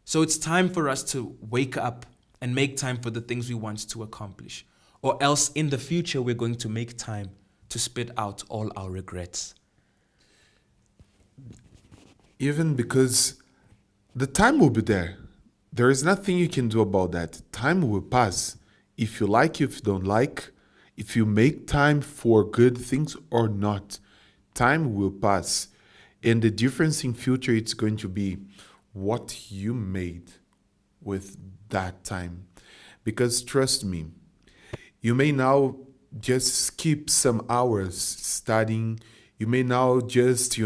So it's time for us to wake up and make time for the things we want to accomplish. Or else in the future, we're going to make time to spit out all our regrets. Even because the time will be there. There is nothing you can do about that. Time will pass. If you like, if you don't like, if you make time for good things or not, time will pass. And the difference in future, it's going to be what you made with that time. Because trust me, you may now just skip some hours studying. You may now just,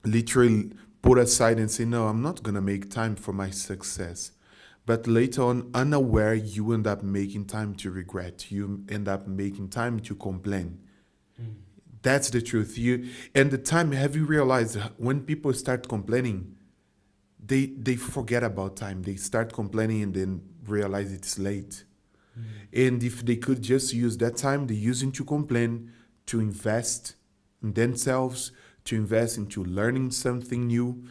literally put aside and say, no, I'm not going to make time for my success. But later on, unaware, you end up making time to regret. You end up making time to complain. That's the truth. And the time, have you realized when people start complaining, they forget about time. They start complaining and then realize it's late. And if they could just use that time they're using to complain, to invest in themselves, to invest into learning something new.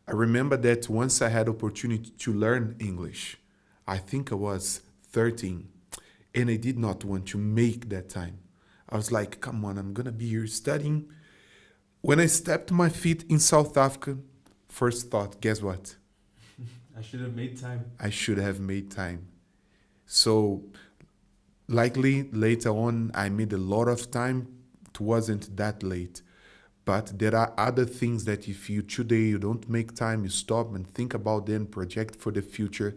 I remember that once I had opportunity to learn English. I think I was 13, and I did not want to make that time. I was like, come on, I'm going to be here studying. When I stepped my feet in South Africa, first thought, guess what? I should have made time. I should have made time. So likely later on, I made a lot of time. It wasn't that late. But there are other things that if you today you don't make time, you stop and think about them, project for the future,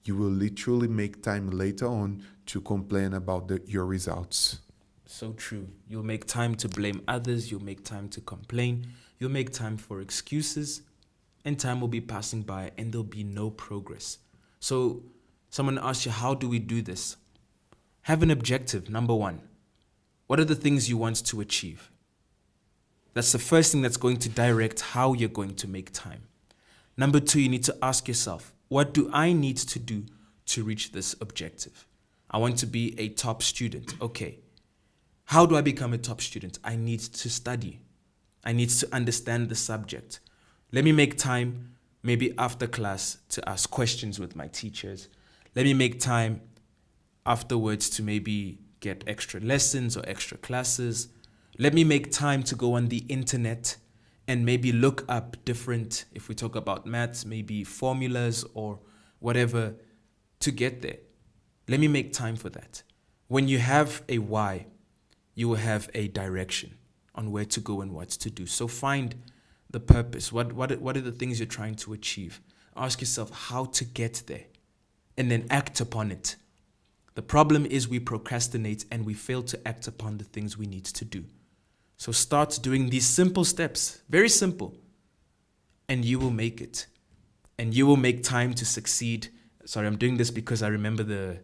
you will literally make time later on to complain about your results. So true. You'll make time to blame others. You'll make time to complain. You'll make time for excuses. And time will be passing by and there'll be no progress. So someone asks you, how do we do this? Have an objective, number one. What are the things you want to achieve? That's the first thing that's going to direct how you're going to make time. Number two, you need to ask yourself, what do I need to do to reach this objective? I want to be a top student. Okay. How do I become a top student? I need to study. I need to understand the subject. Let me make time, maybe after class, to ask questions with my teachers. Let me make time afterwards to maybe get extra lessons or extra classes. Let me make time to go on the internet and maybe look up different, if we talk about maths, maybe formulas or whatever to get there. Let me make time for that. When you have a why, you will have a direction on where to go and what to do. So find the purpose. What are the things you're trying to achieve? Ask yourself how to get there and then act upon it. The problem is we procrastinate and we fail to act upon the things we need to do. So start doing these simple steps, very simple, and you will make it. And you will make time to succeed. Sorry, I'm doing this because I remember the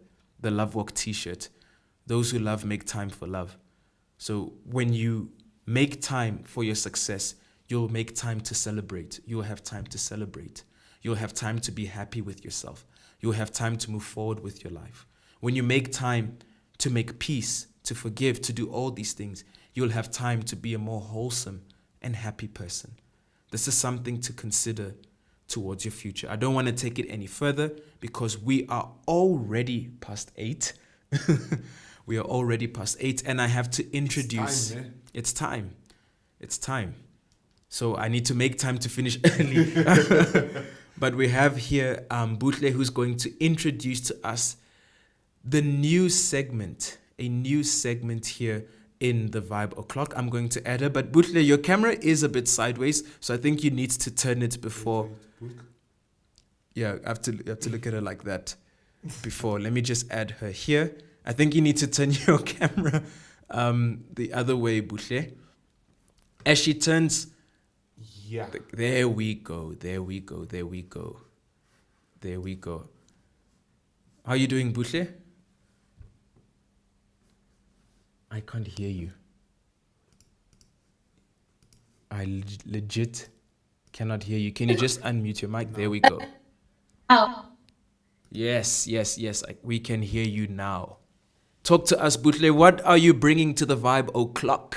Love Walk t-shirt. Those who love make time for love. So when you make time for your success, you'll make time to celebrate. You'll have time to celebrate. You'll have time to be happy with yourself. You'll have time to move forward with your life. When you make time to make peace, to forgive, to do all these things, you'll have time to be a more wholesome and happy person. This is something to consider towards your future. I don't want to take it any further because we are already past 8. We are already past 8 and I have to introduce... It's time. It's time. So I need to make time to finish early. But we have here Butle, who's going to introduce to us the new segment, a new segment here in the Vibe O'Clock. I'm going to add her, but Butle, your camera is a bit sideways, so I think you need to turn it before. Yeah, I have to look at her like that before. Let me just add her here. I think you need to turn your camera the other way, Butle. As she turns, yeah, there we go, there we go, there we go, there we go. How are you doing, Butle? I can't hear you. legit cannot hear you. Can you just unmute your mic? There we go. Oh, Yes, yes, yes. We can hear you now. Talk to us, Butle. What are you bringing to the Vibe O'Clock?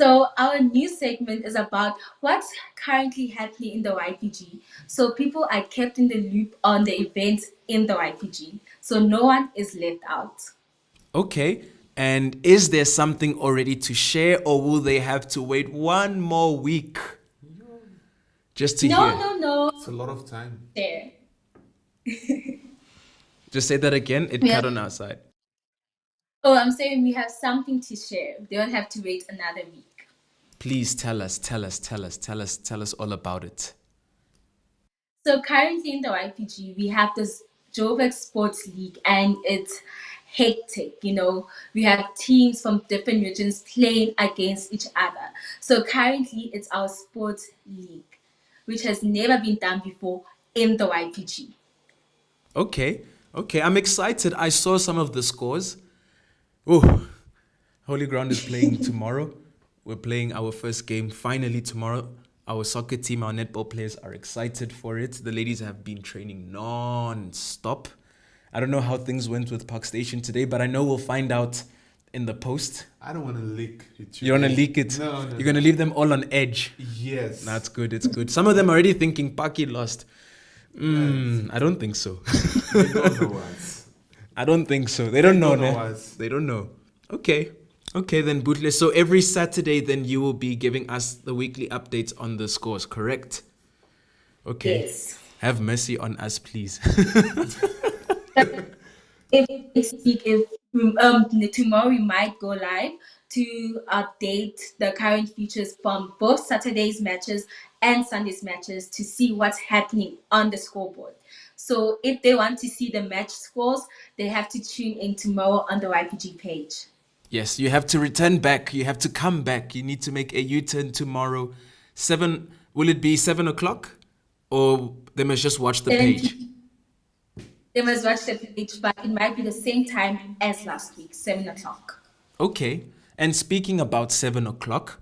so our new segment is about what's currently happening in the YPG. So people are kept in the loop on the events in the YPG. So no one is left out. Okay. And is there something already to share, or will they have to wait one more week just to No, hear? no, It's a lot of time. there. Just say that again. It Yeah. cut on our side. Oh, I'm saying we have something to share. They don't have to wait another week. Please tell us all about it. So currently in the YPG, we have this Joburg Sports League, and it's hectic. We have teams from different regions playing against each other. So currently, it's our sports league, which has never been done before in the YPG. Okay, I'm excited. I saw some of the scores. Oh, Holy Ground is playing tomorrow. We're playing our first game finally tomorrow. Our soccer team, our netball players are excited for it. The ladies have been training non-stop. I don't know how things went with Park Station today, but I know we'll find out in the post. I don't want to leak it. You want to leak it? No. You're going to leave them all on edge. Yes. That's good. It's good. Some of them are already thinking Paki lost. I don't think so. They don't know us. I don't think so. They don't know. know Ne? us. They don't know. Okay then, Butle. So every Saturday, then you will be giving us the weekly updates on the scores, correct? Okay. Yes. Have mercy on us, please. If tomorrow we might go live to update the current features from both Saturday's matches and Sunday's matches to see what's happening on the scoreboard. So if they want to see the match scores, they have to tune in tomorrow on the YPG page. Yes, you have to return back. You have to come back. You need to make a U-turn tomorrow. Will it be 7 o'clock? Or they must just watch the page? They must watch the page, but it might be the same time as last week, 7 o'clock. Okay. And speaking about 7 o'clock,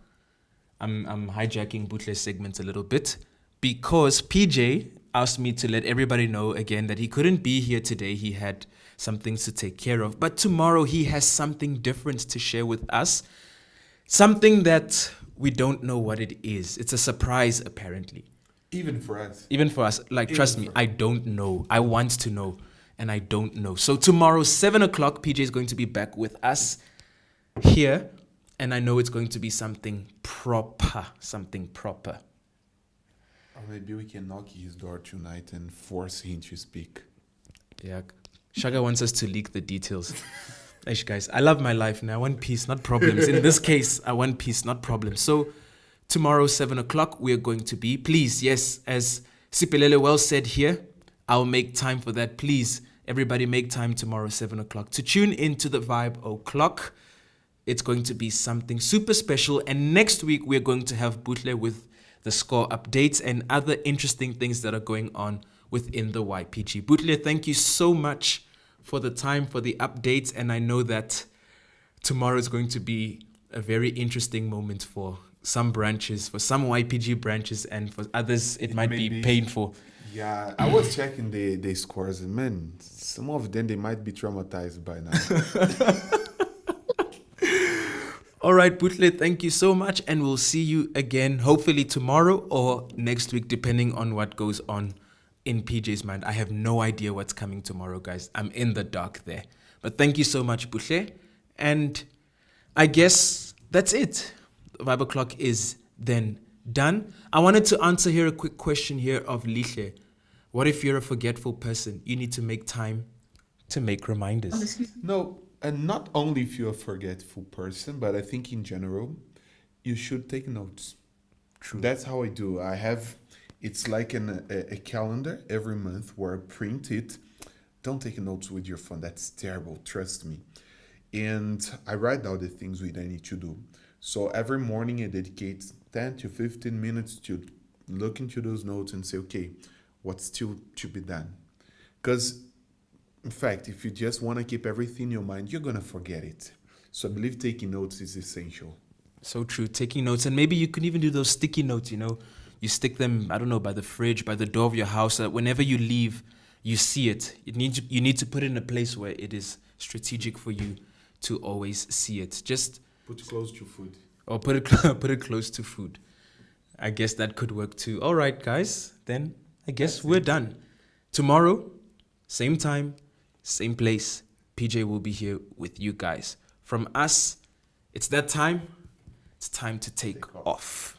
I'm hijacking Butle's segment a little bit because PJ asked me to let everybody know again that he couldn't be here today. He had some things to take care of. But tomorrow he has something different to share with us. Something that we don't know what it is. It's a surprise, apparently. Even for us. Like, trust me, I don't know. I want to know, and I don't know. So tomorrow, 7 o'clock, PJ is going to be back with us here. And I know it's going to be something proper. Or maybe we can knock his door tonight and force him to speak. Yeah. Shaga wants us to leak the details. Eish, guys, I love my life now. I want peace, not problems. In this case, I want peace, not problems. So tomorrow, 7 o'clock, we're going to be. Please, yes, as Sipelele well said here, I'll make time for that. Please, everybody make time tomorrow, 7 o'clock, to tune into the Vibe O'Clock. It's going to be something super special. And next week, we're going to have Butle with the score updates and other interesting things that are going on within the YPG. Butle, thank you so much for the time, for the updates. And I know that tomorrow is going to be a very interesting moment for some branches, for some YPG branches, and for others, it might be painful. Yeah, I was checking the scores, and man, some of them, they might be traumatized by now. All right, Butle, thank you so much. And we'll see you again, hopefully tomorrow or next week, depending on what goes on in PJ's mind. I have no idea what's coming tomorrow, guys. I'm in the dark there. But thank you so much, Butle. And I guess that's it. The Vibe O'Clock is then done. I wanted to answer here a quick question here of Lihle. What if you're a forgetful person? You need to make time to make reminders. No, and not only if you're a forgetful person, but I think in general, you should take notes. True. That's how I do. It's like a calendar every month where I print it. Don't take notes with your phone. That's terrible. Trust me. And I write down the things I need to do. So every morning I dedicate 10 to 15 minutes to look into those notes and say, okay, what's still to be done? Because, in fact, if you just want to keep everything in your mind, you're going to forget it. So I believe taking notes is essential. So true. Taking notes, and maybe you can even do those sticky notes. You stick them, I don't know, by the fridge, by the door of your house. So that whenever you leave, you see it. You need to put it in a place where it is strategic for you to always see it. Just Put close to food. or put it put it close to food. I guess that could work too. All right, guys. Then I guess we're done. Tomorrow, same time, same place. PJ will be here with you guys. From us, it's that time. It's time to take off.